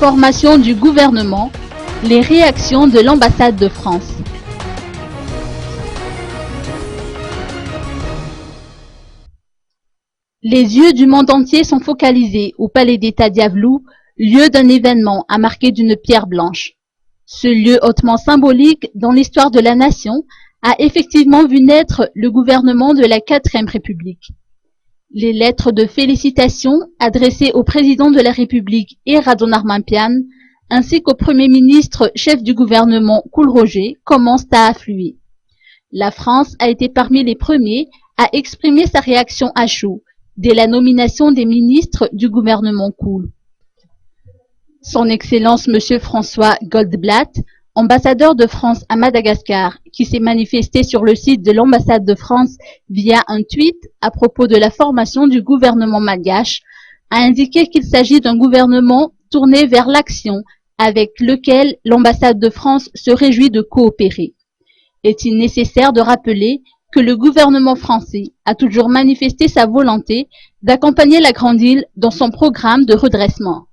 Formation du gouvernement, les réactions de l'ambassade de France. Les yeux du monde entier sont focalisés au palais d'État d'Yavlou, lieu d'un événement à marquer d'une pierre blanche. Ce lieu hautement symbolique dans l'histoire de la nation a effectivement vu naître le gouvernement de la 4e République. Les lettres de félicitations adressées au président de la République Radon Armampian ainsi qu'au Premier ministre chef du gouvernement Koul Roger commencent à affluer. La France a été parmi les premiers à exprimer sa réaction à chaud dès la nomination des ministres du gouvernement Koul. Son Excellence M. François Goldblatt, ambassadeur de France à Madagascar, qui s'est manifesté sur le site de l'ambassade de France via un tweet à propos de la formation du gouvernement malgache, a indiqué qu'il s'agit d'un gouvernement tourné vers l'action avec lequel l'ambassade de France se réjouit de coopérer. Est-il nécessaire de rappeler que le gouvernement français a toujours manifesté sa volonté d'accompagner la Grande Île dans son programme de redressement?